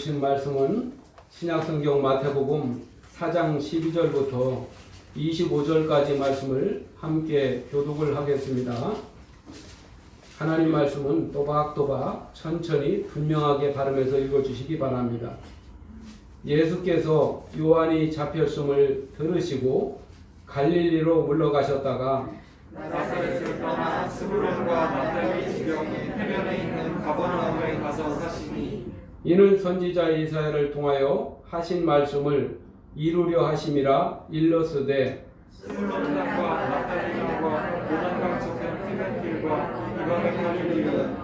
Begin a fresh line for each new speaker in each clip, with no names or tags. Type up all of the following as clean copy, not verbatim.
주신 말씀은 신약성경 마태복음 4장 12절부터 25절까지 말씀을 함께 교독을 하겠습니다. 하나님 말씀은 또박또박 천천히 분명하게 발음해서 읽어주시기 바랍니다. 예수께서 요한이 잡혔음을 들으시고 갈릴리로 물러가셨다가
나사렛을 떠나 스불론과 naphtali 지경의 해변에 있는 가버나움에 가서 사시니
이는 선지자 이사야를 통하여 하신 말씀을 이루려 하심이라 일렀으되
스불론 땅과 naphtali 땅과 요단강 저편 해변길과 이방의 갈릴리는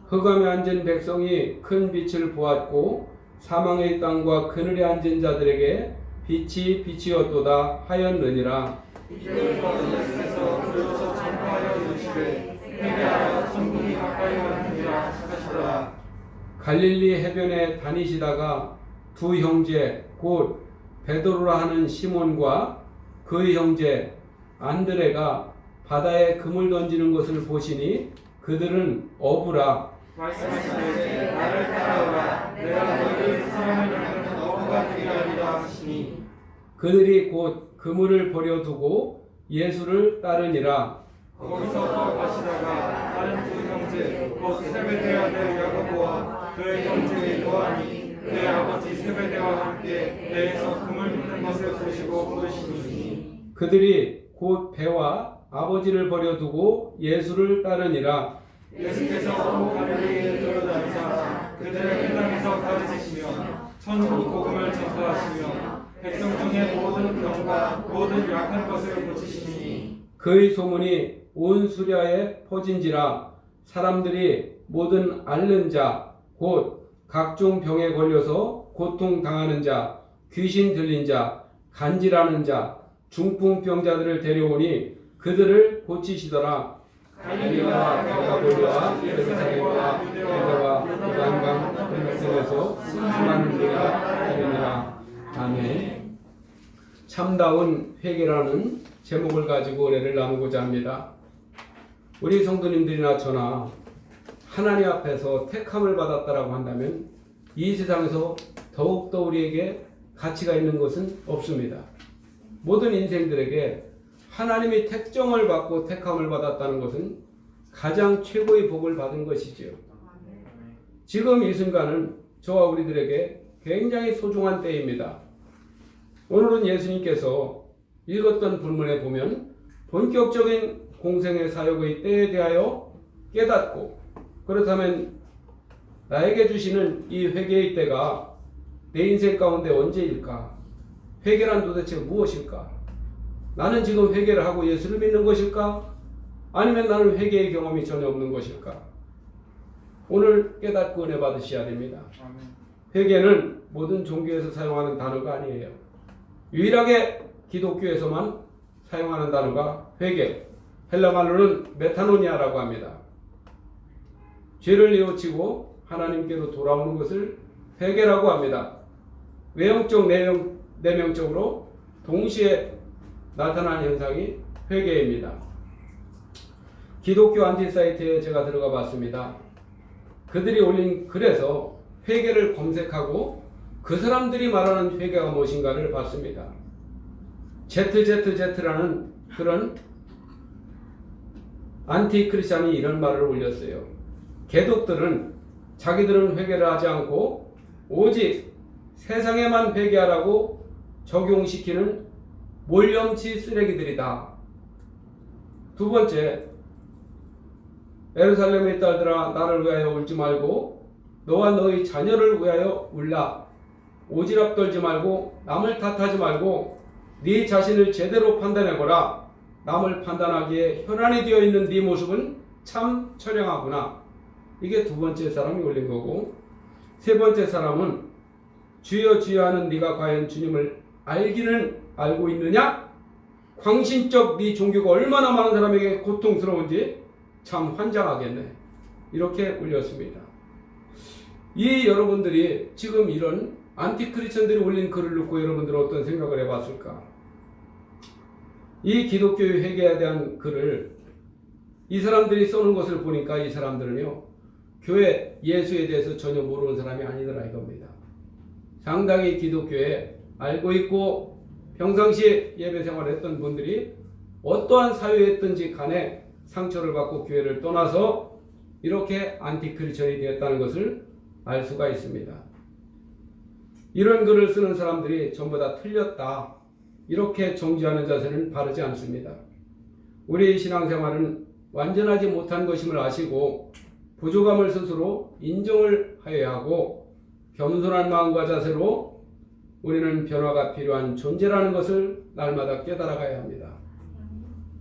흑암에 앉은 백성이 큰 빛을 보았고 사망의 땅과 그늘에 앉은 자들에게 빛이 빛이었도다 하였느니라.
이를 거듭 예수께서 들어서 전파하여 이르시되 회개하여 천국이 가까이 왔느니라 하시더라.
갈릴리 해변에 다니시다가 두 형제 곧 베드로라 하는 시몬과 그의 형제 안드레가 바다에 그물 던지는 것을 보시니 그들은 어부라.
말씀하시되 나를 따라오라. 내가 너희를 사람을 잡는 어부가 되게 하리라 하시니
그들이 곧 그물을 버려두고 예수를 따르니라.
거기서 또 가시다가 다른 두 형제 곧 세베대의 아들 야고보와 그의 형제 요한이 그의 아버지 세베대와 함께 배에서 금을 묶는 것을 보시고 부르시니
그들이 곧 배와 아버지를 버려두고 예수를 따르니라.
예수께서 갈릴리에 들어다니사 그들의 회당에서 가르치시며 천국 복음을 전파하시며 백성 중에 모든 병과 모든 약한 것을 고치시니
그의 소문이 온 수리아에 퍼진지라. 사람들이 모든 앓는 자, 곧 각종 병에 걸려서 고통당하는 자, 귀신 들린 자, 간질하는 자, 중풍병자들을 데려오니 그들을 고치시더라. 갈릴리와 데가볼리와 예루살렘과 유대와 요단강 건너편에서 수많은 무리가 따르니라. 아멘. 참다운 회개라는 제목을 가지고 은혜를 나누고자 합니다. 우리 성도님들이나 저나 하나님 앞에서 택함을 받았다라고 한다면 이 세상에서 더욱더 우리에게 가치가 있는 것은 없습니다. 모든 인생들에게 하나님이 택정을 받고 택함을 받았다는 것은 가장 최고의 복을 받은 것이지요. 지금 이 순간은 저와 우리들에게 굉장히 소중한 때입니다. 오늘은 예수님께서 읽었던 본문에 보면 본격적인 공생의 사역의 때에 대하여 깨닫고, 그렇다면 나에게 주시는 이 회개의 때가 내 인생 가운데 언제일까? 회개란 도대체 무엇일까? 나는 지금 회개를 하고 예수를 믿는 것일까? 아니면 나는 회개의 경험이 전혀 없는 것일까? 오늘 깨닫고 은혜 받으셔야 됩니다. 회개는 모든 종교에서 사용하는 단어가 아니에요. 유일하게 기독교에서만 사용하는 단어가 회개, 헬라 말로는 메타노니아라고 합니다. 죄를 뉘우치고 하나님께로 돌아오는 것을 회개라고 합니다. 외형적, 내면적으로 동시에 나타나는 현상이 회개입니다. 기독교 안티사이트에 제가 들어가 봤습니다. 그들이 올린 글에서 회개를 검색하고 그 사람들이 말하는 회개가 무엇인가를 봤습니다. ZZZ라는 그런 안티크리스찬이 이런 말을 올렸어요. 개독들은 자기들은 회개를 하지 않고 오직 세상에만 회개하라고 적용시키는 몰염치 쓰레기들이다. 두 번째, 예루살렘의 딸들아 나를 위하여 울지 말고 너와 너희 자녀를 위하여 울라. 오지랖 떨지 말고 남을 탓하지 말고 네 자신을 제대로 판단해보라. 남을 판단하기에 혈안이 되어 있는 네 모습은 참 처량하구나. 이게 두 번째 사람이 올린 거고, 세 번째 사람은 주여 주여 하는 네가 과연 주님을 알기는 알고 있느냐? 광신적 네 종교가 얼마나 많은 사람에게 고통스러운지 참 환장하겠네. 이렇게 올렸습니다. 이 여러분들이 지금 이런 안티크리스천들이 올린 글을 읽고 여러분들은 어떤 생각을 해봤을까? 이 기독교의 회개에 대한 글을 이 사람들이 써는 것을 보니까 이 사람들은요, 교회 예수에 대해서 전혀 모르는 사람이 아니더라 이겁니다. 상당히 기독교에 알고 있고 평상시에 예배 생활을 했던 분들이 어떠한 사유였든지 간에 상처를 받고 교회를 떠나서 이렇게 안티크리스천이 되었다는 것을 알 수가 있습니다. 이런 글을 쓰는 사람들이 전부 다 틀렸다, 이렇게 정죄하는 자세는 바르지 않습니다. 우리의 신앙생활은 완전하지 못한 것임을 아시고 부족함을 스스로 인정을 하여야 하고 겸손한 마음과 자세로 우리는 변화가 필요한 존재라는 것을 날마다 깨달아가야 합니다.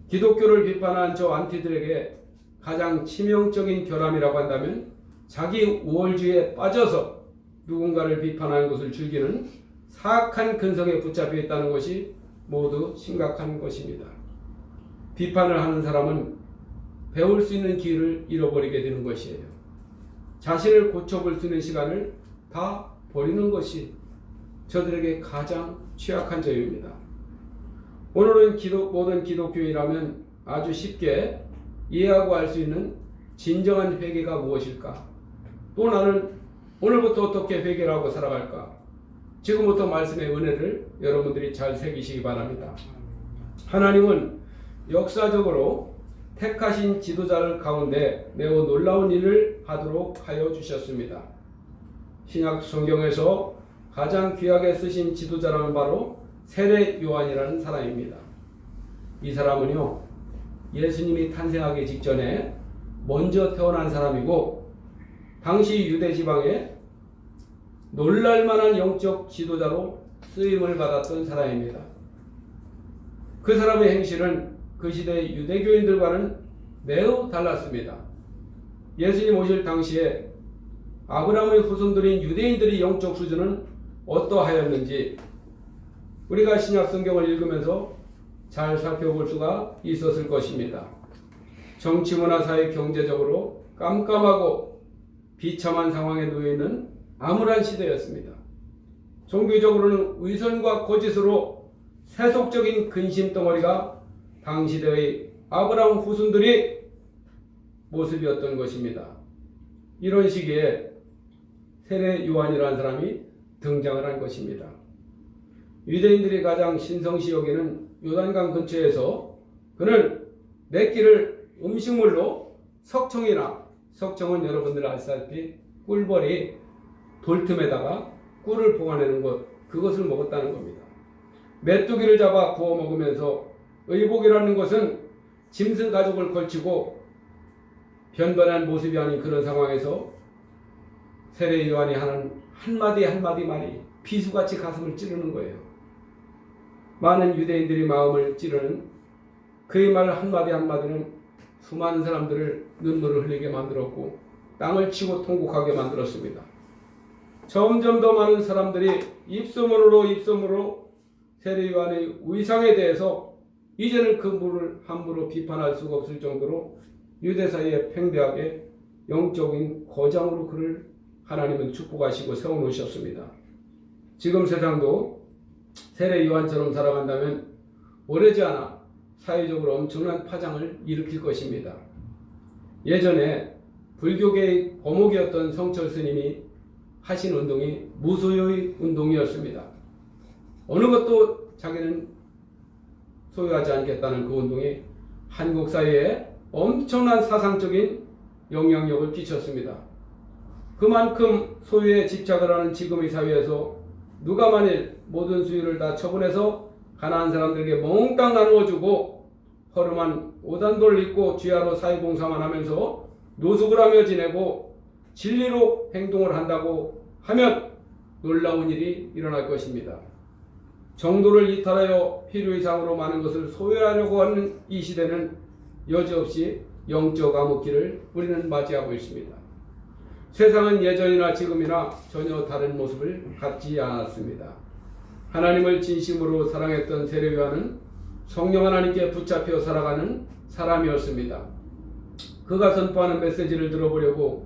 기독교를 비판한 저 안티들에게 가장 치명적인 결함이라고 한다면 자기 우월주의에 빠져서 누군가를 비판하는 것을 즐기는 사악한 근성에 붙잡혀 있다는 것이 모두 심각한 것입니다. 비판을 하는 사람은 배울 수 있는 기회를 잃어버리게 되는 것이에요. 자신을 고쳐볼 수 있는 시간을 다 버리는 것이 저들에게 가장 취약한 점입니다. 오늘은 모든 기독교인이라면 아주 쉽게 이해하고 알 수 있는 진정한 회개가 무엇일까? 또 나는 오늘부터 어떻게 회개를 하고 살아갈까? 지금부터 말씀의 은혜를 여러분들이 잘 새기시기 바랍니다. 하나님은 역사적으로 택하신 지도자를 가운데 매우 놀라운 일을 하도록 하여 주셨습니다. 신약 성경에서 가장 귀하게 쓰신 지도자라는 바로 세례 요한이라는 사람입니다. 이 사람은요, 예수님이 탄생하기 직전에 먼저 태어난 사람이고 당시 유대 지방에 놀랄만한 영적 지도자로 쓰임을 받았던 사람입니다. 그 사람의 행실은 그 시대 유대교인들과는 매우 달랐습니다. 예수님 오실 당시에 아브라함의 후손들인 유대인들의 영적 수준은 어떠하였는지 우리가 신약 성경을 읽으면서 잘 살펴볼 수가 있었을 것입니다. 정치, 문화, 사회, 경제적으로 깜깜하고 비참한 상황에 놓여있는 암울한 시대였습니다. 종교적으로는 위선과 거짓으로 세속적인 근심덩어리가 당시대의 아브라함 후손들이 모습이었던 것입니다. 이런 시기에 세례 요한이라는 사람이 등장을 한 것입니다. 유대인들이 가장 신성시 여기는 요단강 근처에서 그는 몇 끼를 음식물로 석청은 여러분들 아시다시피 꿀벌이 돌틈에다가 꿀을 보관하는 것, 그것을 먹었다는 겁니다. 메뚜기를 잡아 구워 먹으면서 의복이라는 것은 짐승 가죽을 걸치고 변변한 모습이 아닌 그런 상황에서 세례 요한이 하는 한마디 말이 비수같이 가슴을 찌르는 거예요. 많은 유대인들이 마음을 찌르는 그의 말 한마디는 수많은 사람들을 눈물을 흘리게 만들었고 땅을 치고 통곡하게 만들었습니다. 점점 더 많은 사람들이 입소문으로 세례 요한의 위상에 대해서 이제는 그 물을 함부로 비판할 수가 없을 정도로 유대 사이에 팽배하게 영적인 거장으로 그를 하나님은 축복하시고 세워놓으셨습니다. 지금 세상도 세례 요한처럼 살아간다면 오래지 않아 사회적으로 엄청난 파장을 일으킬 것입니다. 예전에 불교계의 거목이었던 성철 스님이 하신 운동이 무소유의 운동이었습니다. 어느 것도 자기는 소유하지 않겠다는 그 운동이 한국 사회에 엄청난 사상적인 영향력을 끼쳤습니다. 그만큼 소유에 집착을 하는 지금의 사회에서 누가 만일 모든 수유를 다 처분해서 가난한 사람들에게 몽땅 나누어주고 허름한 오단도를 입고 쥐하로 사회봉사만 하면서 노숙을 하며 지내고 진리로 행동을 한다고 하면 놀라운 일이 일어날 것입니다. 정도를 이탈하여 필요 이상으로 많은 것을 소유하려고 하는 이 시대는 여지없이 영적 암흑기를 우리는 맞이하고 있습니다. 세상은 예전이나 지금이나 전혀 다른 모습을 갖지 않았습니다. 하나님을 진심으로 사랑했던 세례 요한은 성령 하나님께 붙잡혀 살아가는 사람이었습니다. 그가 선포하는 메시지를 들어보려고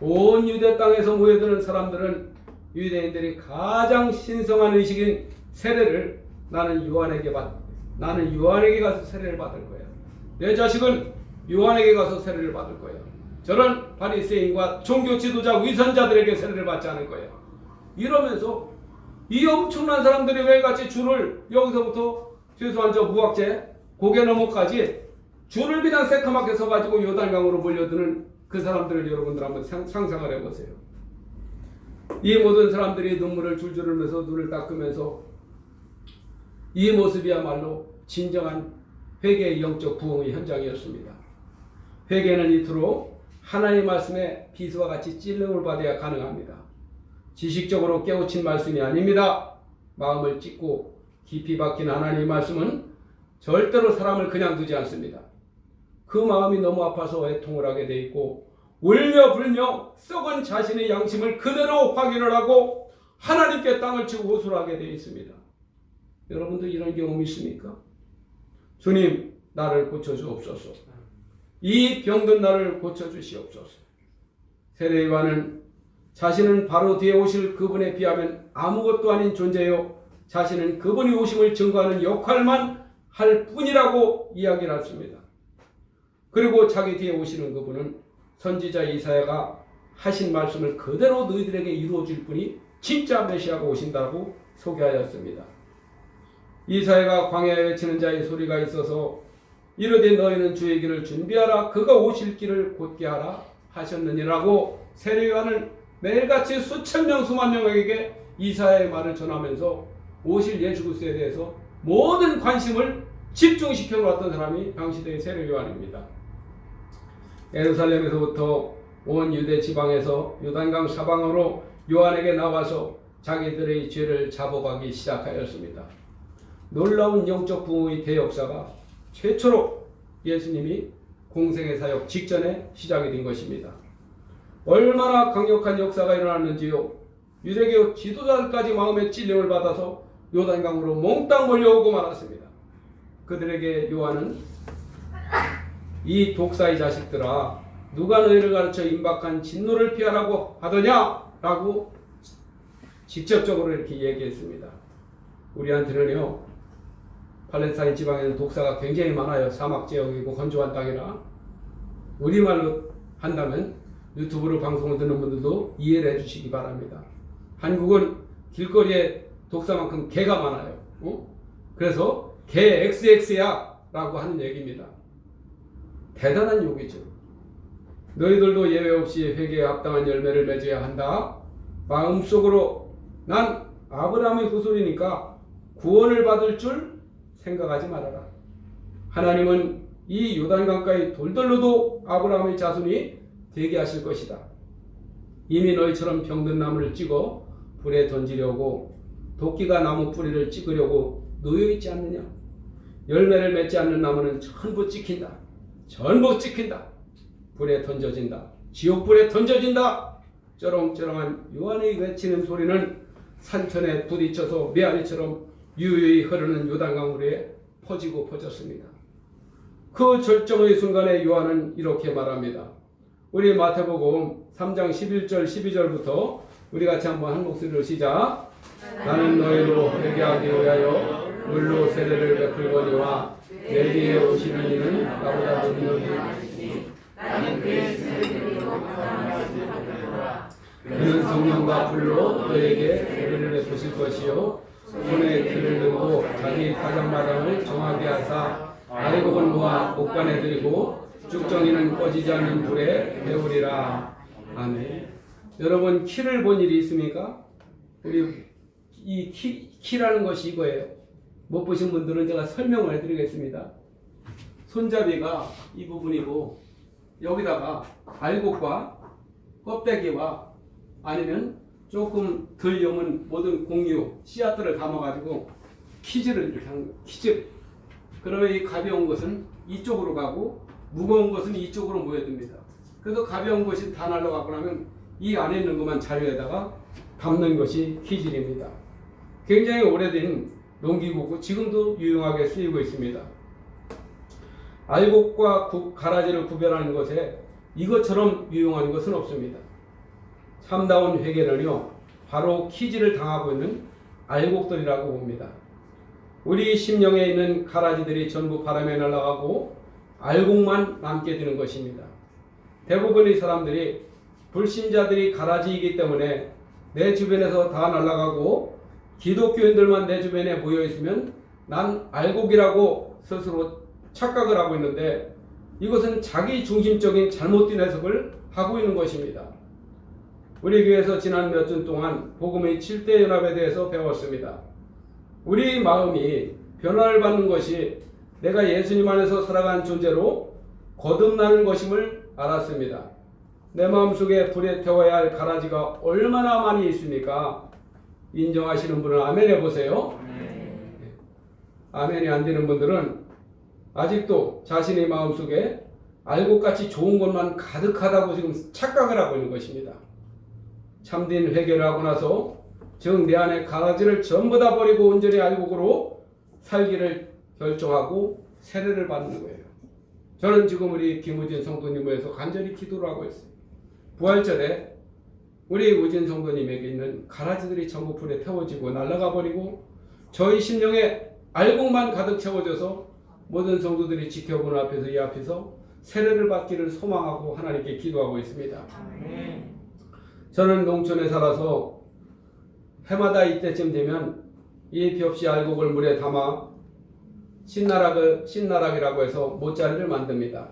온 유대 땅에서 모여드는 사람들은 유대인들이 가장 신성한 의식인 세례를 나는 요한에게 가서 세례를 받을 거야. 내 자식은 요한에게 가서 세례를 받을 거야. 저런 바리새인과 종교 지도자 위선자들에게 세례를 받지 않을 거야. 이러면서 이 엄청난 사람들이 왜 같이 줄을 여기서부터 최소한 저 무학제 고개 너머까지 줄을 그냥 새카맣게 서가지고 요단강으로 몰려드는 그 사람들을 여러분들 한번 상상을 해보세요. 이 모든 사람들이 눈물을 줄줄 흘면서 눈을 닦으면서 이 모습이야말로 진정한 회개의 영적 부흥의 현장이었습니다. 회개는 이토록 하나님 말씀에 비수와 같이 찔림을 받아야 가능합니다. 지식적으로 깨우친 말씀이 아닙니다. 마음을 찢고 깊이 박힌 하나님의 말씀은 절대로 사람을 그냥 두지 않습니다. 그 마음이 너무 아파서 애통을 하게 돼 있고 울며 불며 썩은 자신의 양심을 그대로 확인을 하고 하나님께 땅을 치고 호소하게 되어 있습니다. 여러분도 이런 경험이 있습니까? 주님, 나를 고쳐주옵소서. 이 병든 나를 고쳐주시옵소서. 세례 요한은 자신은 바로 뒤에 오실 그분에 비하면 아무것도 아닌 존재요, 자신은 그분이 오심을 증거하는 역할만 할 뿐이라고 이야기를 했습니다. 그리고 자기 뒤에 오시는 그분은 선지자 이사야가 하신 말씀을 그대로 너희들에게 이루어줄 분이 진짜 메시아가 오신다고 소개하였습니다. 이사야가 광야에 외치는 자의 소리가 있어서 이르되 너희는 주의 길을 준비하라, 그가 오실 길을 곧게 하라 하셨느니라고 세례 요한은 매일같이 수천 명 수만 명에게 이사야의 말을 전하면서 오실 예수 그리스도에 대해서 모든 관심을 집중시켜 놓았던 사람이 당시대의 세례 요한입니다. 예루살렘에서부터 온 유대 지방에서 요단강 사방으로 요한에게 나와서 자기들의 죄를 잡아가기 시작하였습니다. 놀라운 영적 부흥의 대역사가 최초로 예수님이 공생의 사역 직전에 시작이 된 것입니다. 얼마나 강력한 역사가 일어났는지요. 유대교 지도자들까지 마음의 찔림을 받아서 요단강으로 몽땅 몰려오고 말았습니다. 그들에게 요한은 이 독사의 자식들아, 누가 너희를 가르쳐 임박한 진노를 피하라고 하더냐? 라고 직접적으로 이렇게 얘기했습니다. 우리한테는요, 팔레스타인 지방에는 독사가 굉장히 많아요. 사막 지역이고 건조한 땅이라. 우리말로 한다면 유튜브로 방송을 듣는 분들도 이해를 해주시기 바랍니다. 한국은 길거리에 독사만큼 개가 많아요. 그래서 개 XX야 라고 하는 얘기입니다. 대단한 욕이죠. 너희들도 예외 없이 회개에 합당한 열매를 맺어야 한다. 마음속으로 난 아브라함의 후손이니까 구원을 받을 줄 생각하지 말아라. 하나님은 이 요단강가의 돌들로도 아브라함의 자손이 되게 하실 것이다. 이미 너희처럼 병든 나무를 찍어 불에 던지려고 도끼가 나무 뿌리를 찍으려고 놓여있지 않느냐. 열매를 맺지 않는 나무는 전부 찍힌다. 전부 찍힌다. 불에 던져진다. 지옥불에 던져진다. 쩌렁쩌렁한 요한이 외치는 소리는 산천에 부딪혀서 메아리처럼 유유히 흐르는 요단강물에 퍼지고 퍼졌습니다. 그 절정의 순간에 요한은 이렇게 말합니다. 우리 마태복음 3장 11절 12절부터 우리 같이 한번 한 목소리로 시작. 나는 너희로 회개하기 위하여 물로 세례를 베풀거니와 내 뒤에 오시는 이는 나보다 능력이 나는 그의 세례를 그는 성령과 불로 너에게 세례를 베푸실 것이요 손에 귀를 들고 자기 가장마당을 정하게 하사 아이곡은 모아 목간에 들이고 쭉정이는 꺼지지 않는 불에 배우리라. 아멘. 여러분, 키를 본 일이 있습니까? 우리 이 키라는 것이 이거예요. 못 보신 분들은 제가 설명을 해드리겠습니다. 손잡이가 이 부분이고 여기다가 알곡과 껍데기와 아니면 조금 덜 여문 모든 공유 씨앗들을 담아가지고 키즈를 이렇게 하는 거예요. 키즈. 그러면 이 가벼운 것은 이쪽으로 가고 무거운 것은 이쪽으로 모여듭니다. 그래서 가벼운 것이 다 날아가고 나면 이 안에 있는 것만 자료에다가 담는 것이 키질입니다. 굉장히 오래된 농기구고 지금도 유용하게 쓰이고 있습니다. 알곡과 가라지를 구별하는 것에 이것처럼 유용한 것은 없습니다. 참다운 회개는요, 바로 키질을 당하고 있는 알곡들이라고 봅니다. 우리 심령에 있는 가라지들이 전부 바람에 날아가고 알곡만 남게 되는 것입니다. 대부분의 사람들이 불신자들이 가라지이기 때문에 내 주변에서 다 날아가고 기독교인들만 내 주변에 모여 있으면 난 알곡이라고 스스로 착각을 하고 있는데 이것은 자기 중심적인 잘못된 해석을 하고 있는 것입니다. 우리 교회에서 지난 몇 주 동안 복음의 7대 연합에 대해서 배웠습니다. 우리 마음이 변화를 받는 것이 내가 예수님 안에서 살아간 존재로 거듭나는 것임을 알았습니다. 내 마음속에 불에 태워야 할 가라지가 얼마나 많이 있습니까? 인정하시는 분은 아멘 해보세요. 아멘이 안 되는 분들은 아직도 자신의 마음속에 알곡같이 좋은 것만 가득하다고 지금 착각을 하고 있는 것입니다. 참된 회개를 하고 나서 즉 내 안에 가라지를 전부 다 버리고 온전히 알곡으로 살기를 결정하고 세례를 받는 거예요. 저는 지금 우리 김우진 성도님 위해서 간절히 기도를 하고 있어요. 부활절에 우리 우진 성도님에게 있는 가라지들이 전부 불에 태워지고 날아가 버리고 저희 심령에 알곡만 가득 채워져서 모든 성도들이 지켜보는 앞에서 이 앞에서 세례를 받기를 소망하고 하나님께 기도하고 있습니다. 저는 농촌에 살아서 해마다 이때쯤 되면 이 벽시 알곡을 물에 담아 신나락이라고 해서 모짜리를 만듭니다.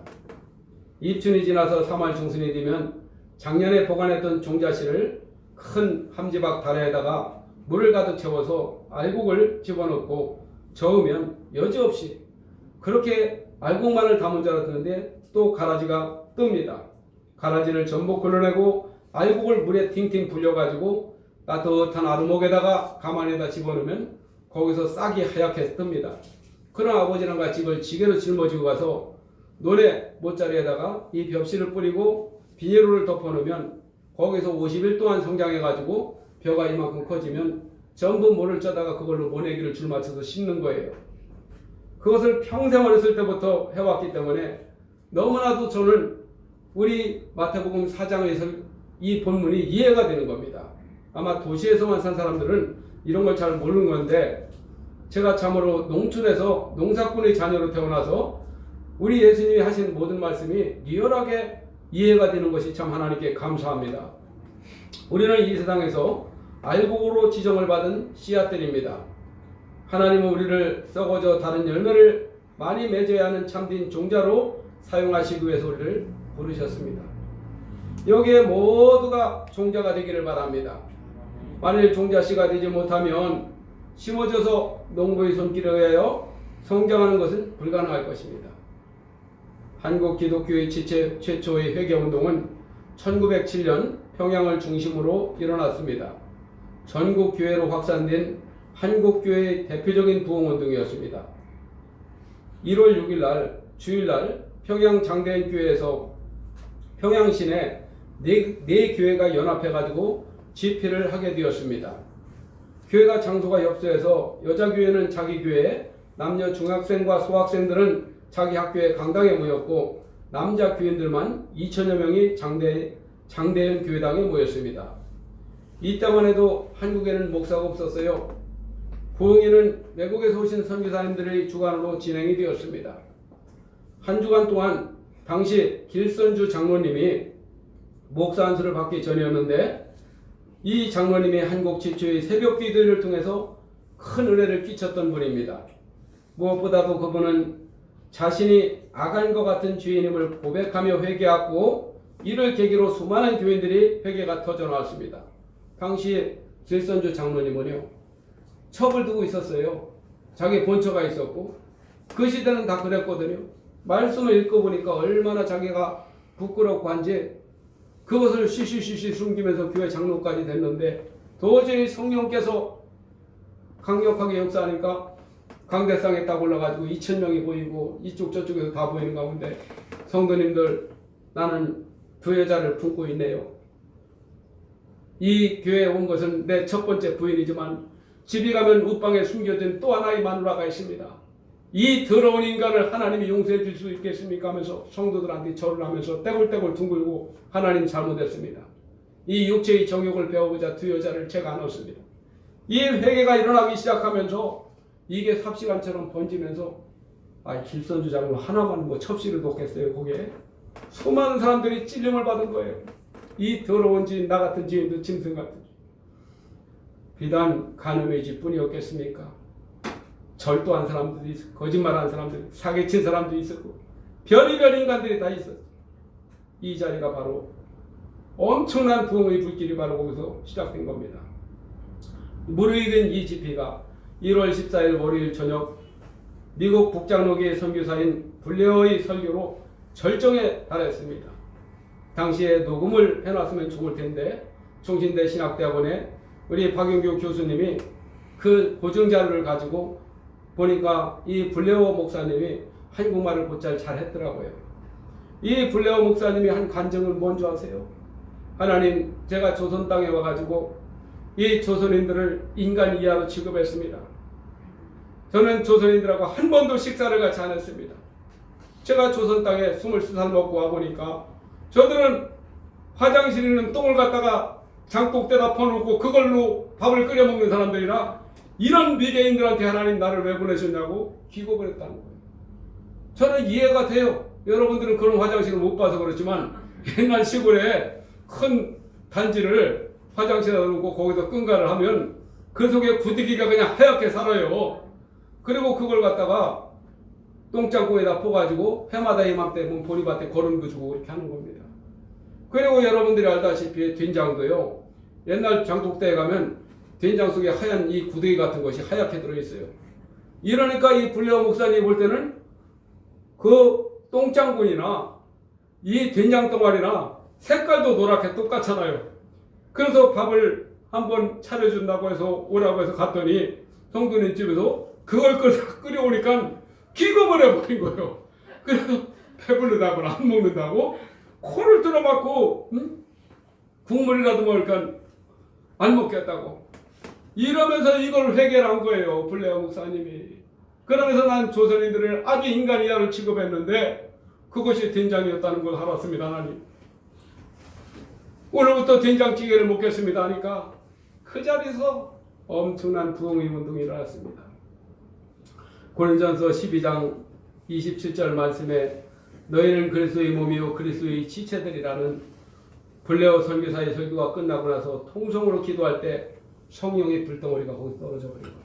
입춘이 지나서 3월 중순이 되면 작년에 보관했던 종자씨를 큰 함지박 다래에다가 물을 가득 채워서 알곡을 집어넣고 저으면 여지없이 그렇게 알곡만을 담은 줄 알았는데 또 가라지가 뜹니다. 가라지를 전부 걸러내고 알곡을 물에 팅팅 불려가지고 따뜻한 아루목에다가 가만히다 집어넣으면 거기서 싹이 하얗게 뜹니다. 그런 아버지랑 같이 이걸 지게로 짊어지고 가서 논의 못자리에다가 이 벽실을 뿌리고 비닐로를 덮어놓으면 거기서 50일 동안 성장해가지고 벼가 이만큼 커지면 전부 모를 짜다가 그걸로 모내기를 줄 맞춰서 심는 거예요. 그것을 평생 어렸을 때부터 해왔기 때문에 너무나도 저는 우리 마태복음 4장에서 이 본문이 이해가 되는 겁니다. 아마 도시에서만 산 사람들은 이런 걸 잘 모르는 건데 제가 참으로 농촌에서 농사꾼의 자녀로 태어나서 우리 예수님이 하신 모든 말씀이 리얼하게 이해가 되는 것이 참 하나님께 감사합니다. 우리는 이 세상에서 알곡으로 지정을 받은 씨앗들입니다. 하나님은 우리를 썩어져 다른 열매를 많이 맺어야 하는 참된 종자로 사용하시기 위해서 우리를 부르셨습니다. 여기에 모두가 종자가 되기를 바랍니다. 만일 종자씨가 되지 못하면 심어져서 농부의 손길에 의하여 성장하는 것은 불가능할 것입니다. 한국 기독교의 최초의 회개운동은 1907년 평양을 중심으로 일어났습니다. 전국 교회로 확산된 한국교회의 대표적인 부흥운동이었습니다. 1월 6일 날 주일날 평양 장대인 교회에서 평양시내 네 교회가 연합해가지고 집회를 하게 되었습니다. 교회가 장소가 협소해서 여자교회는 자기 교회에, 남녀 중학생과 소학생들은 자기 학교의 강당에 모였고 남자 교인들만 2천여 명이 장대인 교회당에 모였습니다. 이때만 해도 한국에는 목사가 없었어요. 부흥회는 외국에서 오신 선교사님들의 주관으로 진행이 되었습니다. 한 주간 동안 당시 길선주 장로님이 목사 안수를 받기 전이었는데 이 장로님이 한국 최초의 새벽 기도회를 통해서 큰 은혜를 끼쳤던 분입니다. 무엇보다도 그분은 자신이 악한 것 같은 죄인임을 고백하며 회개하고 이를 계기로 수많은 교인들이 회개가 터져나왔습니다. 당시에 길선주 장로님은요 첩을 두고 있었어요. 자기 본처가 있었고 그 시대는 다 그랬거든요. 말씀을 읽어보니까 얼마나 자기가 부끄럽고 한지 그것을 쉬쉬쉬쉬 숨기면서 교회 장로까지 됐는데 도저히 성령께서 강력하게 역사하니까 강대상에 딱 올라가지고 2,000명이 보이고 이쪽 저쪽에서 다 보이는 가운데 성도님들 나는 두 여자를 품고 있네요. 이 교회에 온 것은 내 첫 번째 부인이지만 집에 가면 웃방에 숨겨진 또 하나의 마누라가 있습니다. 이 더러운 인간을 하나님이 용서해 줄 수 있겠습니까 하면서 성도들한테 절을 하면서 떼굴떼굴 둥글고 하나님 잘못했습니다. 이 육체의 정욕을 배워보자 두 여자를 제가 넣었습니다. 이 회개가 일어나기 시작하면서 이게 삽시간처럼 번지면서 길선주 장로 하나만 뭐 첩시를 놓겠어요. 거기에 수많은 사람들이 찔림을 받은 거예요. 이 더러운 지인 나 같은 지인도 짐승 같은 비단 간음의 집뿐이었겠습니까? 절도한 사람들도 있었고, 거짓말한 사람들, 사기친 사람도 있었고, 별의별 인간들이 다 있었어요. 이 자리가 바로 엄청난 부흥의 불길이 바로 거기서 시작된 겁니다. 무르익은 이 집회가 1월 14일 월요일 저녁 미국 북장로교의 선교사인 블레어의 설교로 절정에 달했습니다. 당시에 녹음을 해놨으면 좋을 텐데 총신대 신학대학원에 우리 박용규 교수님이 그 보증 자료를 가지고 보니까 이 블레어 목사님이 한국말을 곧잘 잘했더라고요. 이 블레어 목사님이 한 간증은 뭔지 아세요? 하나님, 제가 조선 땅에 와가지고 이 조선인들을 인간 이하로 취급했습니다. 저는 조선인들하고 한 번도 식사를 같이 안 했습니다. 제가 조선 땅에 22살 먹고 와보니까 저들은 화장실에 있는 똥을 갖다가 장독대다 퍼놓고 그걸로 밥을 끓여 먹는 사람들이라 이런 미개인들한테 하나님 나를 왜 보내셨냐고 기겁을 했다는 거예요. 저는 이해가 돼요. 여러분들은 그런 화장실을 못 봐서 그렇지만 옛날 시골에 큰 단지를 화장실에 놓고 거기서 끈가를 하면 그 속에 구더기가 그냥 하얗게 살아요. 그리고 그걸 갖다가 똥장국에다 퍼가지고 해마다 이맘때 보리밭에 거름도 주고 이렇게 하는 겁니다. 그리고 여러분들이 알다시피 된장도요. 옛날 장독대에 가면 된장 속에 하얀 이 구더기 같은 것이 하얗게 들어있어요. 이러니까 이 블레어 목사님 볼 때는 그 똥장군이나 이 된장 덩어리나 색깔도 노랗게 똑같잖아요. 그래서 밥을 한번 차려준다고 해서 오라고 해서 갔더니 성도님 집에서 그걸 끓여오니까 기겁을 해버린 거예요. 그래서 배부르다고 안 먹는다고 코를 들어막고 국물이라도 먹으니까 안 먹겠다고 이러면서 이걸 회개한 거예요. 블레어 목사님이. 그러면서 난 조선인들을 아주 인간 이하를 취급했는데 그것이 된장이었다는 걸 알았습니다. 하나님, 오늘부터 된장찌개를 먹겠습니다 하니까 그 자리에서 엄청난 부흥의 운동이 일어났습니다. 고린전서 12장 27절 말씀에 너희는 그리스도의 몸이요 그리스도의 지체들이라는 블레어 선교사의 설교가 끝나고 나서 통성으로 기도할 때 성령의 불덩어리가 거기 떨어져 버린 거예요.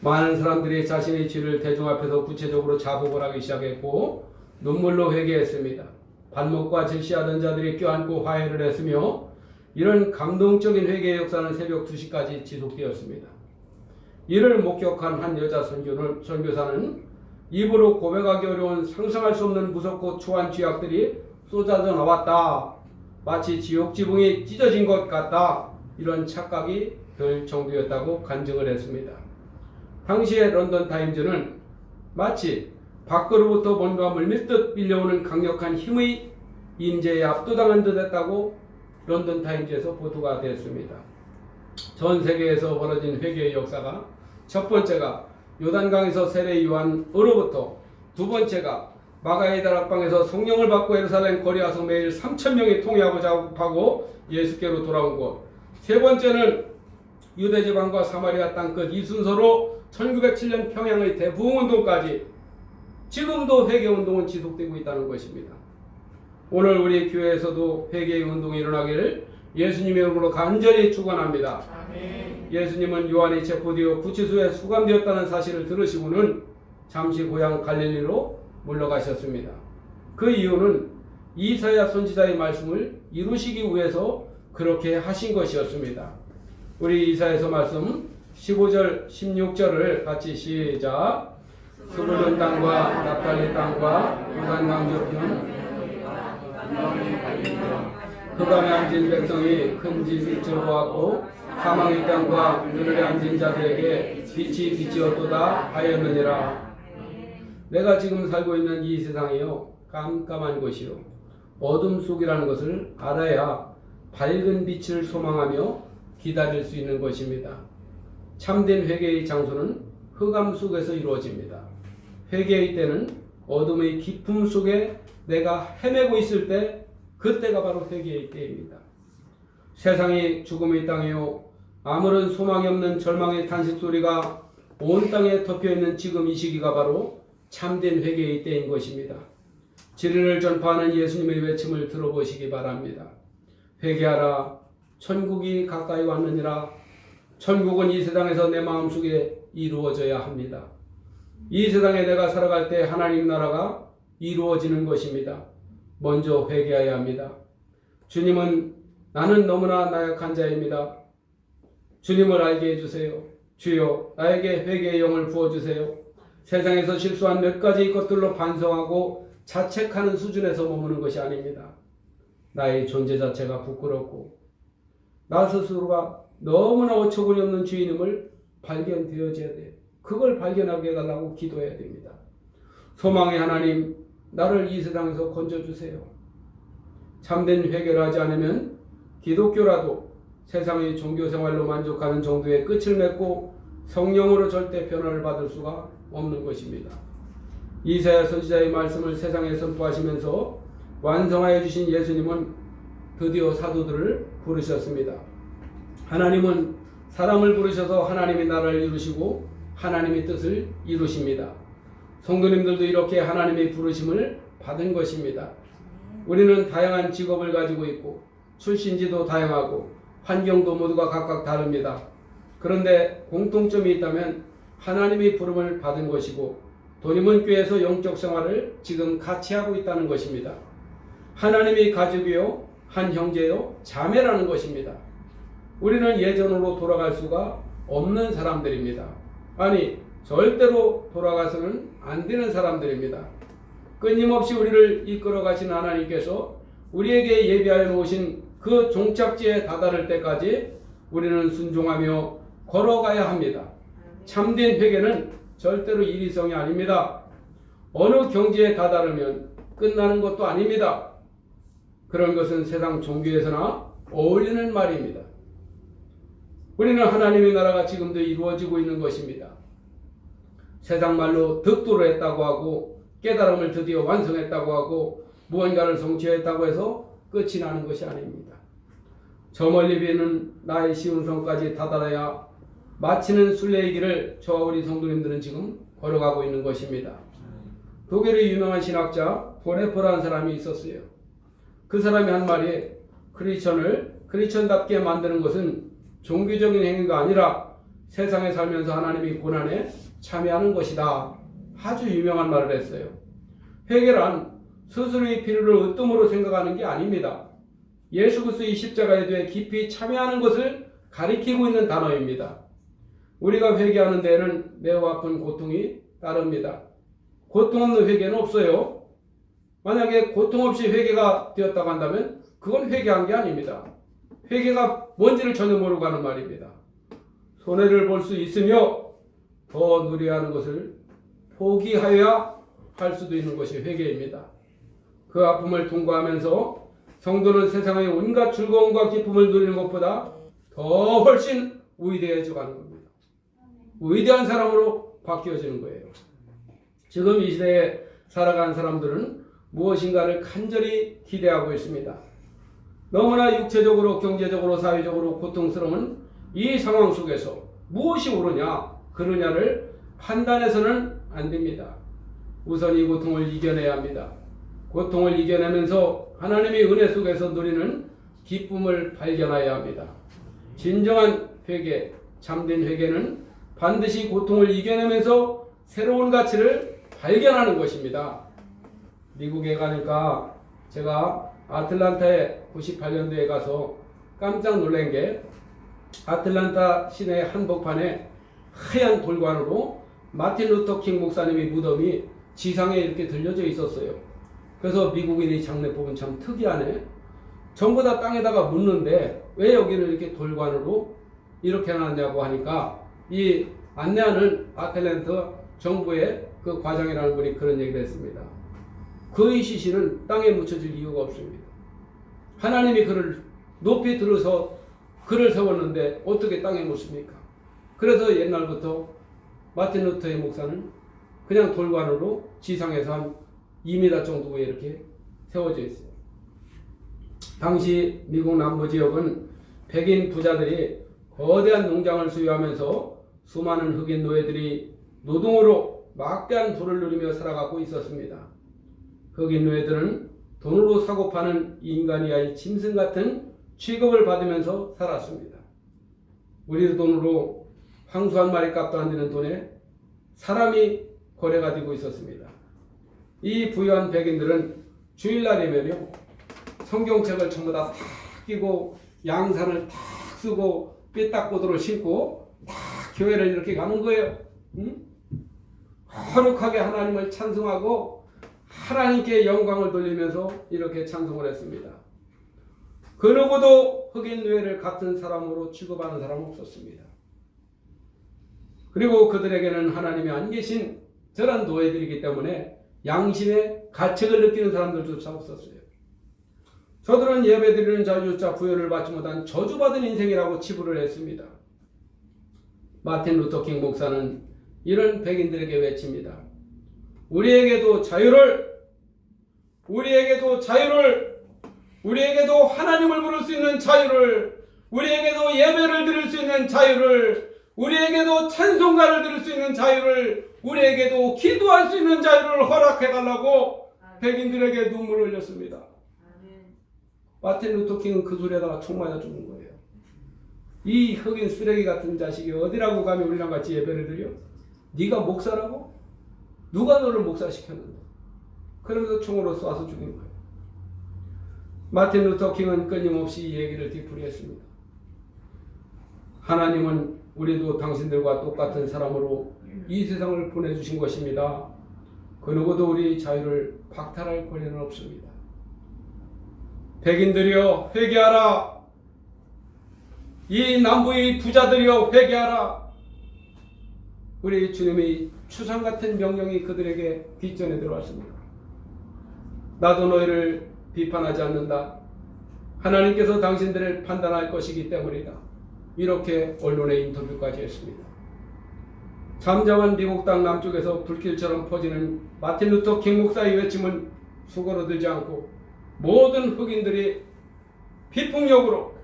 많은 사람들이 자신의 죄를 대중 앞에서 구체적으로 자복을 하기 시작했고 눈물로 회개했습니다. 반목과 질시하던 자들이 껴안고 화해를 했으며 이런 감동적인 회개의 역사는 새벽 2시까지 지속되었습니다. 이를 목격한 한 여자 선교사는 입으로 고백하기 어려운 상상할 수 없는 무섭고 초한 죄악들이 쏟아져 나왔다. 마치 지옥 지붕이 찢어진 것 같다. 이런 착각이 들 정도였다고 간증을 했습니다. 당시의 런던 타임즈는 마치 밖으로부터 뭔가 물밀듯 밀려오는 강력한 힘의 임재에 압도당한 듯 했다고 런던 타임즈에서 보도가 되었습니다. 전 세계에서 벌어진 회개의 역사가 첫 번째가 요단강에서 세례 요한으로부터, 두 번째가 마가의 다락방에서 성령을 받고 예루살렘 거리 와서 매일 3,000명이 통회하고 작업하고 예수께로 돌아온 것, 세 번째는 유대지방과 사마리아 땅끝 이 순서로 1907년 평양의 대부흥운동까지 지금도 회개운동은 지속되고 있다는 것입니다. 오늘 우리 교회에서도 회개의 운동이 일어나기를 예수님의 이름으로 간절히 축원합니다. 예수님은 요한이 체포되어 구치소에 수감되었다는 사실을 들으시고는 잠시 고향 갈릴리로 물러가셨습니다. 그 이유는 이사야 선지자의 말씀을 이루시기 위해서 그렇게 하신 것이었습니다. 우리 이사야서 말씀 15절 16절을 같이 시작. 스불론 땅과 납달리 땅과 요단강 저편 흑암에 앉은 백성이 큰 진을 보았고 사망의 땅과 그늘에 앉은 자들에게 빛이 비치었도다 하였느니라. 내가 지금 살고 있는 이 세상이요 깜깜한 곳이요 어둠 속이라는 것을 알아야 밝은 빛을 소망하며 기다릴 수 있는 것입니다. 참된 회개의 장소는 흑암 속에서 이루어집니다. 회개의 때는 어둠의 깊음 속에 내가 헤매고 있을 때, 그때가 바로 회개의 때입니다. 세상이 죽음의 땅이요 아무런 소망이 없는 절망의 탄식 소리가 온 땅에 덮여있는 지금 이 시기가 바로 참된 회개의 때인 것입니다. 진리를 전파하는 예수님의 외침을 들어보시기 바랍니다. 회개하라, 천국이 가까이 왔느니라. 천국은 이 세상에서 내 마음속에 이루어져야 합니다. 이 세상에 내가 살아갈 때 하나님 나라가 이루어지는 것입니다. 먼저 회개해야 합니다. 주님은 나는 너무나 나약한 자입니다. 주님을 알게 해주세요. 주여 나에게 회개의 영을 부어주세요. 세상에서 실수한 몇 가지 것들로 반성하고 자책하는 수준에서 머무는 것이 아닙니다. 나의 존재 자체가 부끄럽고 나 스스로가 너무나 어처구니 없는 주인임을 발견되어져야 돼요. 그걸 발견하게 해달라고 기도해야 됩니다. 소망의 하나님, 나를 이 세상에서 건져주세요. 참된 회개를 하지 않으면 기독교라도 세상의 종교생활로 만족하는 정도의 끝을 맺고 성령으로 절대 변화를 받을 수가 없는 것입니다. 이사야 선지자의 말씀을 세상에 선포하시면서 완성하여 주신 예수님은 드디어 사도들을 부르셨습니다. 하나님은 사람을 부르셔서 하나님의 나라를 이루시고 하나님의 뜻을 이루십니다. 성도님들도 이렇게 하나님의 부르심을 받은 것입니다. 우리는 다양한 직업을 가지고 있고 출신지도 다양하고 환경도 모두가 각각 다릅니다. 그런데 공통점이 있다면 하나님의 부름을 받은 것이고 도림원교회에서 영적 생활을 지금 같이 하고 있다는 것입니다. 하나님의 가족이요, 한 형제요, 자매라는 것입니다. 우리는 예전으로 돌아갈 수가 없는 사람들입니다. 아니, 절대로 돌아가서는 안 되는 사람들입니다. 끊임없이 우리를 이끌어 가신 하나님께서 우리에게 예비하여 놓으신 그 종착지에 다다를 때까지 우리는 순종하며 걸어가야 합니다. 참된 회개는 절대로 이리성이 아닙니다. 어느 경지에 다다르면 끝나는 것도 아닙니다. 그런 것은 세상 종교에서나 어울리는 말입니다. 우리는 하나님의 나라가 지금도 이루어지고 있는 것입니다. 세상 말로 득도를 했다고 하고 깨달음을 드디어 완성했다고 하고 무언가를 성취했다고 해서 끝이 나는 것이 아닙니다. 저 멀리 비는 나의 쉬운 성까지 다다라야 마치는 순례의 길을 저와 우리 성도님들은 지금 걸어가고 있는 것입니다. 독일의 유명한 신학자 보네퍼라는 사람이 있었어요. 그 사람이 한 말이 크리스천을 크리스천답게 만드는 것은 종교적인 행위가 아니라 세상에 살면서 하나님의 고난에 참여하는 것이다. 아주 유명한 말을 했어요. 회개란 스스로의 필요를 으뜸으로 생각하는 게 아닙니다. 예수 그리스도의 십자가에 대해 깊이 참여하는 것을 가리키고 있는 단어입니다. 우리가 회개하는 데에는 매우 아픈 고통이 따릅니다. 고통 없는 회개는 없어요. 만약에 고통 없이 회개가 되었다고 한다면 그건 회개한 게 아닙니다. 회개가 뭔지를 전혀 모르고 하는 말입니다. 손해를 볼 수 있으며 더 누려야 하는 것을 포기하여야 할 수도 있는 것이 회개입니다. 그 아픔을 통과하면서 성도는 세상의 온갖 즐거움과 기쁨을 누리는 것보다 더 훨씬 위대해져 가는 겁니다. 위대한 사람으로 바뀌어지는 거예요. 지금 이 시대에 살아가는 사람들은 무엇인가를 간절히 기대하고 있습니다. 너무나 육체적으로, 경제적으로, 사회적으로 고통스러운 이 상황 속에서 무엇이 옳으냐, 그르냐를 판단해서는 안 됩니다. 우선 이 고통을 이겨내야 합니다. 고통을 이겨내면서 하나님의 은혜 속에서 누리는 기쁨을 발견해야 합니다. 진정한 회개, 참된 회개는 반드시 고통을 이겨내면서 새로운 가치를 발견하는 것입니다. 미국에 가니까 제가 아틀란타에 98년도에 가서 깜짝 놀란 게 아틀란타 시내 한복판에 하얀 돌관으로 마틴 루터 킹 목사님의 무덤이 지상에 이렇게 들려져 있었어요. 그래서 미국인의 장례 보면 참 특이하네. 전부 다 땅에다가 묻는데 왜 여기를 이렇게 돌관으로 이렇게 놨냐고 하니까 이 안내하는 아틀란타 정부의 그 과장이라는 분이 그런 얘기를 했습니다. 그의 시신은 땅에 묻혀질 이유가 없습니다. 하나님이 그를 높이 들어서 그를 세웠는데 어떻게 땅에 묻습니까? 그래서 옛날부터 마틴 루터의 목사는 그냥 돌관으로 지상에서 한 2m 정도에 이렇게 세워져 있어요. 당시 미국 남부 지역은 백인 부자들이 거대한 농장을 소유하면서 수많은 흑인 노예들이 노동으로 막대한 부를 누리며 살아가고 있었습니다. 흑인 노예들은 돈으로 사고 파는 인간이 아닌 짐승 같은 취급을 받으면서 살았습니다. 우리 돈으로 황소 한 마리 값도 안 되는 돈에 사람이 거래가 되고 있었습니다. 이 부유한 백인들은 주일날이면요 성경책을 전부 다 끼고 양산을 탁 쓰고 삐딱구두를 신고 딱 교회를 이렇게 가는 거예요. 응? 거룩하게 하나님을 찬송하고 하나님께 영광을 돌리면서 이렇게 찬송을 했습니다. 그 누구도 흑인 노예를 같은 사람으로 취급하는 사람은 없었습니다. 그리고 그들에게는 하나님이 안 계신 저런 노예들이기 때문에 양심의 가책을 느끼는 사람들조차 없었어요. 저들은 예배드리는 자유조차 부여를 받지 못한 저주받은 인생이라고 치부를 했습니다. 마틴 루터 킹 목사는 이런 백인들에게 외칩니다. 우리에게도 자유를, 우리에게도 자유를, 우리에게도 하나님을 부를 수 있는 자유를, 우리에게도 예배를 드릴 수 있는 자유를, 우리에게도 찬송가를 들을 수 있는 자유를, 우리에게도 기도할 수 있는 자유를 허락해달라고 백인들에게 눈물을 흘렸습니다. 마틴 루터 킹은 그 소리에다가 총 맞아 죽는 거예요. 이 흑인 쓰레기 같은 자식이 어디라고 감히 우리랑 같이 예배를 드려? 네가 목사라고? 누가 너를 목사시켰는데? 그러면서 총으로 쏴서 죽인 거예요. 마틴 루터 킹은 끊임없이 이 얘기를 되풀이했습니다. 하나님은 우리도 당신들과 똑같은 사람으로 이 세상을 보내주신 것입니다. 그 누구도 우리 자유를 박탈할 권리는 없습니다. 백인들이여 회개하라. 이 남부의 부자들이여 회개하라. 우리 주님의 추상 같은 명령이 그들에게 뒷전에 들어왔습니다. 나도 너희를 비판하지 않는다. 하나님께서 당신들을 판단할 것이기 때문이다. 이렇게 언론에 인터뷰까지 했습니다. 잠잠한 미국 땅 남쪽에서 불길처럼 퍼지는 마틴 루터 킹 목사의 외침은 수그러들지 않고 모든 흑인들이 비폭력으로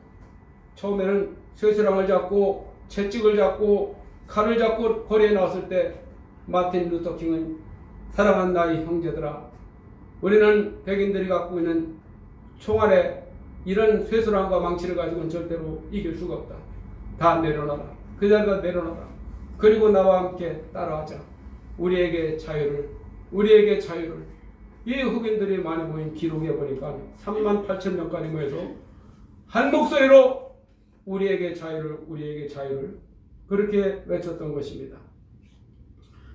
처음에는 쇠사랑을 잡고 채찍을 잡고 칼을 잡고 거리에 나왔을 때 마틴 루터 킹은 사랑한 나의 형제들아, 우리는 백인들이 갖고 있는 총알에 이런 쇠사랑과 망치를 가지고는 절대로 이길 수가 없다. 다 내려놔라. 그 자리다 내려놔라. 그리고 나와 함께 따라하자. 우리에게 자유를, 우리에게 자유를. 이 흑인들이 많이 모인 기록에 보니까 38,000명까지 모여서 한 목소리로 우리에게 자유를, 우리에게 자유를 그렇게 외쳤던 것입니다.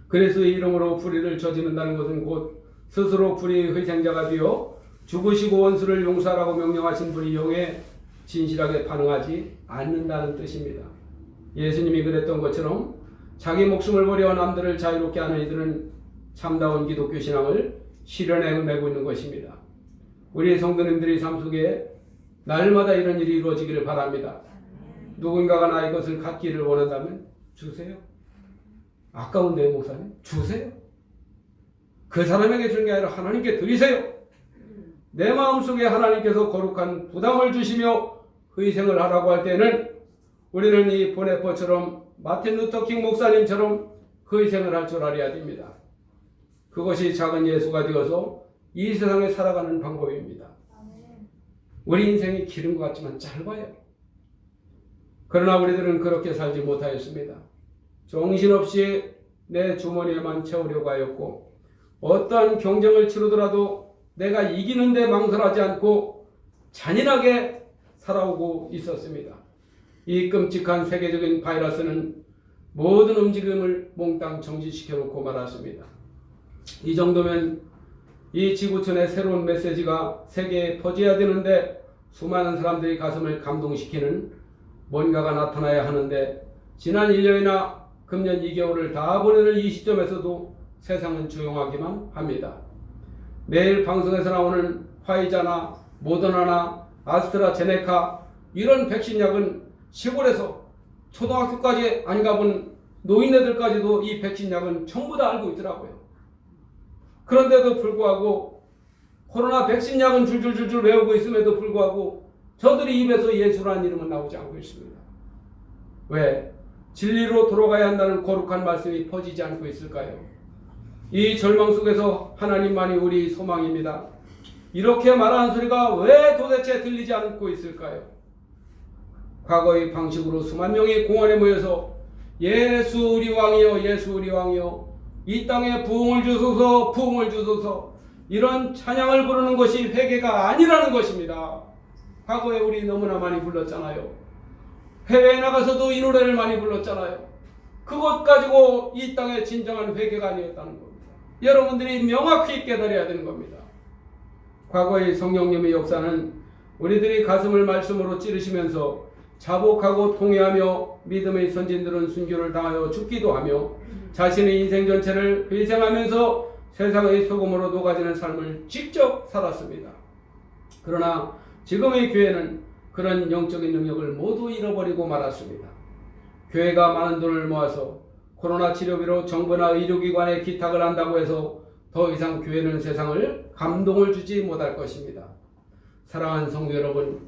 그래서 이 이름으로 불의를 저지른다는 것은 곧 스스로 불의의 희생자가 되어 죽으시고 원수를 용서하라고 명령하신 분이 영에 진실하게 반응하지 않는다는 뜻입니다. 예수님이 그랬던 것처럼 자기 목숨을 버려 남들을 자유롭게 하는 이들은 참다운 기독교 신앙을 실현해내고 있는 것입니다. 우리 성도님들의 삶 속에 날마다 이런 일이 이루어지기를 바랍니다. 누군가가 나의 것을 갖기를 원한다면 주세요. 아까운데요, 목사님? 주세요. 그 사람에게 주는 게 아니라 하나님께 드리세요. 내 마음속에 하나님께서 거룩한 부담을 주시며 희생을 하라고 할 때는 우리는 이 보네퍼처럼 마틴 루터 킹 목사님처럼 희생을 할 줄 알아야 됩니다. 그것이 작은 예수가 되어서 이 세상에 살아가는 방법입니다. 우리 인생이 길은 것 같지만 짧아요. 그러나 우리들은 그렇게 살지 못하였습니다. 정신없이 내 주머니에만 채우려고 하였고 어떠한 경쟁을 치르더라도 내가 이기는데 망설하지 않고 잔인하게 살아오고 있었습니다. 이 끔찍한 세계적인 바이러스는 모든 움직임을 몽땅 정지시켜 놓고 말았습니다. 이 정도면 이 지구촌의 새로운 메시지가 세계에 퍼져야 되는데 수많은 사람들이 가슴을 감동시키는 뭔가가 나타나야 하는데 지난 1년이나 금년 2개월을 다 보내는 이 시점에서도 세상은 조용하기만 합니다. 매일 방송에서 나오는 화이자나 모더나나 아스트라제네카 이런 백신 약은 시골에서 초등학교까지 안 가본 노인네들까지도 이 백신 약은 전부 다 알고 있더라고요. 그런데도 불구하고 코로나 백신 약은 줄줄줄줄 외우고 있음에도 불구하고 저들이 입에서 예수라는 이름은 나오지 않고 있습니다. 왜? 진리로 돌아가야 한다는 거룩한 말씀이 퍼지지 않고 있을까요? 이 절망 속에서 하나님만이 우리 소망입니다. 이렇게 말하는 소리가 왜 도대체 들리지 않고 있을까요? 과거의 방식으로 수만 명이 공원에 모여서 예수 우리 왕이여 예수 우리 왕이여 이 땅에 부흥을 주소서 부흥을 주소서 이런 찬양을 부르는 것이 회개가 아니라는 것입니다. 과거에 우리 너무나 많이 불렀잖아요. 해외에 나가서도 이 노래를 많이 불렀잖아요. 그것 가지고 이 땅의 진정한 회개가 아니었다는 겁니다. 여러분들이 명확히 깨달아야 되는 겁니다. 과거의 성령님의 역사는 우리들이 가슴을 말씀으로 찌르시면서 자복하고 통회하며 믿음의 선진들은 순교를 당하여 죽기도 하며 자신의 인생 전체를 희생하면서 세상의 소금으로 녹아지는 삶을 직접 살았습니다. 그러나 지금의 교회는 그런 영적인 능력을 모두 잃어버리고 말았습니다. 교회가 많은 돈을 모아서 코로나 치료비로 정부나 의료기관에 기탁을 한다고 해서 더 이상 교회는 세상을 감동을 주지 못할 것입니다. 사랑하는 성도 여러분,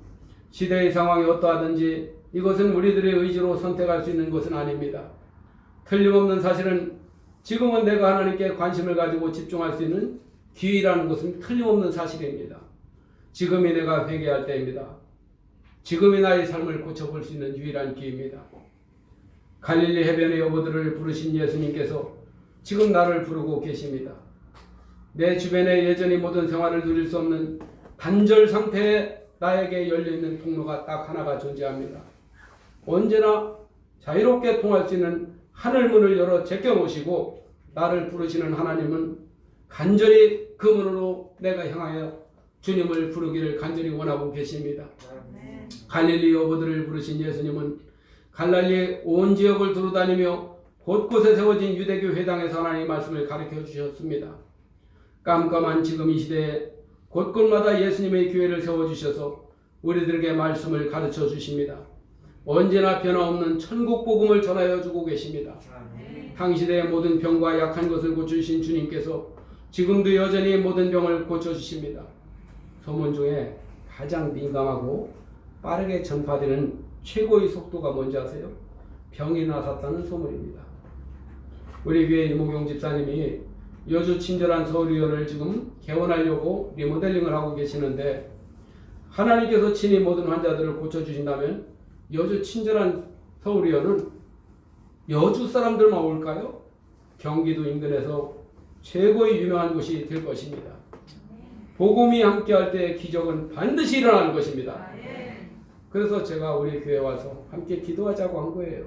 시대의 상황이 어떠하든지 이것은 우리들의 의지로 선택할 수 있는 것은 아닙니다. 틀림없는 사실은 지금은 내가 하나님께 관심을 가지고 집중할 수 있는 기회라는 것은 틀림없는 사실입니다. 지금이 내가 회개할 때입니다. 지금이 나의 삶을 고쳐볼 수 있는 유일한 기회입니다. 갈릴리 해변의 여보들을 부르신 예수님께서 지금 나를 부르고 계십니다. 내 주변에 여전히 모든 생활을 누릴 수 없는 단절 상태에 나에게 열려있는 통로가 딱 하나가 존재합니다. 언제나 자유롭게 통할 수 있는 하늘문을 열어 제껴놓으시고 나를 부르시는 하나님은 간절히 그 문으로 내가 향하여 주님을 부르기를 간절히 원하고 계십니다. 갈릴리 여보들을 부르신 예수님은 갈릴리의 온 지역을 두루다니며 곳곳에 세워진 유대교 회당에서 하나님의 말씀을 가르쳐 주셨습니다. 깜깜한 지금 이 시대에 곳곳마다 예수님의 교회를 세워주셔서 우리들에게 말씀을 가르쳐 주십니다. 언제나 변화없는 천국 복음을 전하여 주고 계십니다. 당시대의 모든 병과 약한 것을 고쳐주신 주님께서 지금도 여전히 모든 병을 고쳐주십니다. 소문 중에 가장 민감하고 빠르게 전파되는 최고의 속도가 뭔지 아세요? 병이 나섰다는 소문입니다. 우리 교회 이모경 집사님이 여주 친절한 서울의원을 지금 개원하려고 리모델링을 하고 계시는데 하나님께서 친히 모든 환자들을 고쳐주신다면 여주 친절한 서울의원은 여주 사람들만 올까요? 경기도 인근에서 최고의 유명한 곳이 될 것입니다. 복음이 함께할 때 기적은 반드시 일어나는 것입니다. 그래서 제가 우리 교회에 와서 함께 기도하자고 한 거예요.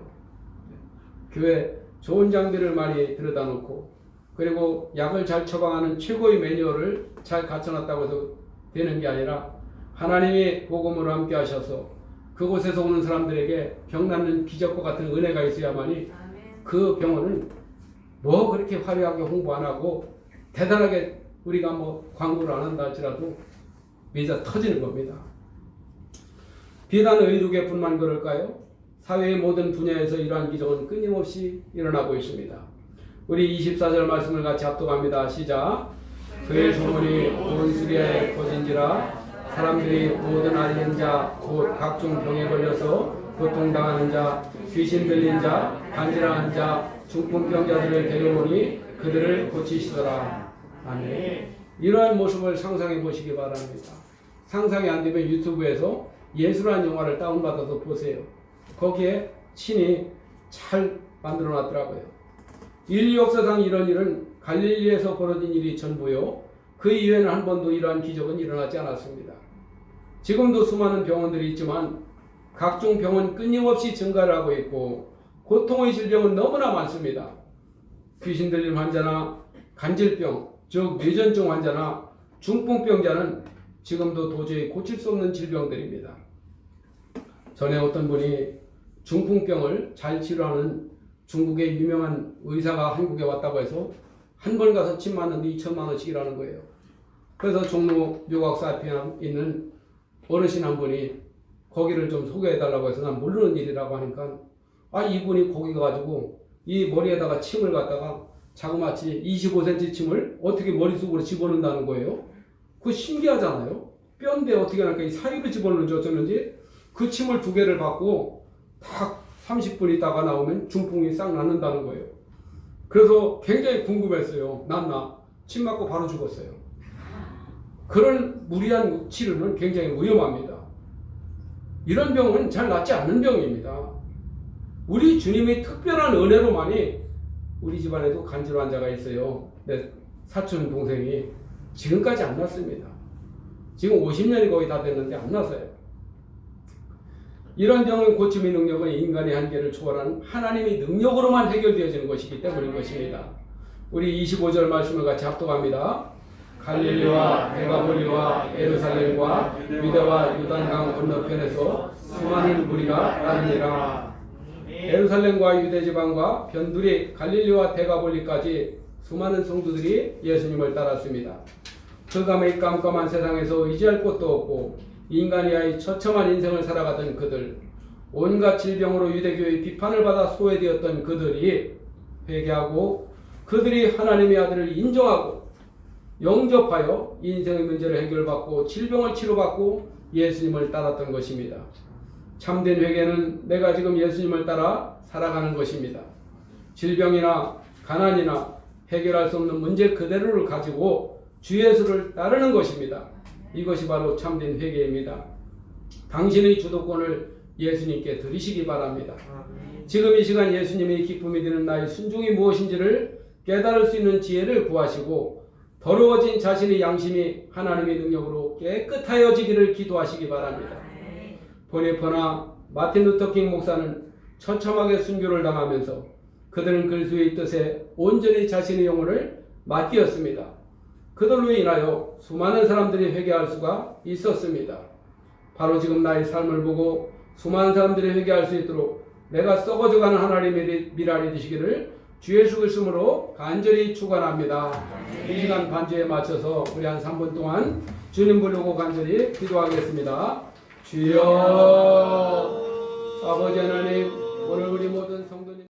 교회 좋은 장비를 많이 들여다 놓고 그리고 약을 잘 처방하는 최고의 매뉴얼을 잘 갖춰놨다고 해서 되는 게 아니라 하나님이 복음으로 함께 하셔서 그곳에서 오는 사람들에게 병 낫는 기적과 같은 은혜가 있어야만이 그 병원은 뭐 그렇게 화려하게 홍보 안 하고 대단하게 우리가 뭐 광고를 안 한다 할지라도 미자 터지는 겁니다. 비단 의료계뿐만 그럴까요? 사회의 모든 분야에서 이러한 기적은 끊임없이 일어나고 있습니다. 우리 24절 말씀을 같이 합독합니다. 시작. 그의 소문이 온 시리아에 퍼진지라 사람들이 모든 앓는 자 곧 각종 병에 걸려서 고통당하는 자 귀신 들린 자 간질하는 자 중풍병자들을 데려오니 그들을 고치시더라. 아멘. 이러한 모습을 상상해 보시기 바랍니다. 상상이 안 되면 유튜브에서 예수라는 영화를 다운받아서 보세요. 거기에 친히 잘 만들어 놨더라고요. 인류 역사상 이런 일은 갈릴리에서 벌어진 일이 전부요. 그 이후에는 한 번도 이러한 기적은 일어나지 않았습니다. 지금도 수많은 병원들이 있지만 각종 병은 끊임없이 증가를 하고 있고 고통의 질병은 너무나 많습니다. 귀신 들린 환자나 간질병, 즉 뇌전증 환자나 중풍병자는 지금도 도저히 고칠 수 없는 질병들입니다. 전에 어떤 분이 중풍병을 잘 치료하는 중국의 유명한 의사가 한국에 왔다고 해서 한 번 가서 침 맞는데 2천만 원씩이라는 거예요. 그래서 종로 묘각사 앞에 있는 어르신 한 분이 거기를 좀 소개해달라고 해서 난 모르는 일이라고 하니까 이분이 거기 가가지고 이 머리에다가 침을 갖다가 자그마치 25cm 침을 어떻게 머릿속으로 집어넣는다는 거예요. 그거 신기하잖아요. 뼈인데 어떻게 할까 이 사이로 집어넣는지 어쩌는지 그 침을 2개를 받고 딱 30분 있다가 나오면 중풍이 싹 낫는다는 거예요. 그래서 굉장히 궁금했어요. 침 맞고 바로 죽었어요. 그런 무리한 치료는 굉장히 위험합니다. 이런 병은 잘 낫지 않는 병입니다. 우리 주님의 특별한 은혜로만이 우리 집안에도 간질 환자가 있어요. 내 사촌 동생이 지금까지 안 났습니다. 지금 50년이 거의 다 됐는데 안 났어요. 이런 병의 고침의 능력은 인간의 한계를 초월한 하나님의 능력으로만 해결되어지는 것이기 때문인 것입니다. 우리 25절 말씀을 같이 합독합니다. 갈릴리와 데가볼리와 예루살렘과 유대와 요단강 건너편에서 수많은 무리가 따르니라. 예루살렘과 유대 지방과 변두리 갈릴리와 데가볼리까지 수많은 성도들이 예수님을 따랐습니다. 흑암의 깜깜한 세상에서 의지할 곳도 없고 인간이야의 처참한 인생을 살아가던 그들, 온갖 질병으로 유대교의 비판을 받아 소외되었던 그들이 회개하고 그들이 하나님의 아들을 인정하고 영접하여 인생의 문제를 해결받고 질병을 치료받고 예수님을 따랐던 것입니다. 참된 회개는 내가 지금 예수님을 따라 살아가는 것입니다. 질병이나 가난이나 해결할 수 없는 문제 그대로를 가지고 주 예수를 따르는 것입니다. 이것이 바로 참된 회개입니다. 당신의 주도권을 예수님께 드리시기 바랍니다. 지금 이 시간 예수님의 기쁨이 되는 나의 순종이 무엇인지를 깨달을 수 있는 지혜를 구하시고 더러워진 자신의 양심이 하나님의 능력으로 깨끗하여지기를 기도하시기 바랍니다. 보네퍼나 마틴 루터킹 목사는 처참하게 순교를 당하면서 그들은 그리스도의 뜻에 온전히 자신의 영혼을 맡기었습니다. 그들로 인하여 수많은 사람들이 회개할 수가 있었습니다. 바로 지금 나의 삶을 보고 수많은 사람들이 회개할 수 있도록 내가 썩어져가는 하나님의 미랄이 되시기를 주 예수 그리스도로 간절히 축원합니다. 이 시간 반주에 맞춰서 우리 한 3분 동안 주님 부르고 간절히 기도하겠습니다. 주여 아버지 하나님, 오늘 우리 모든 성도님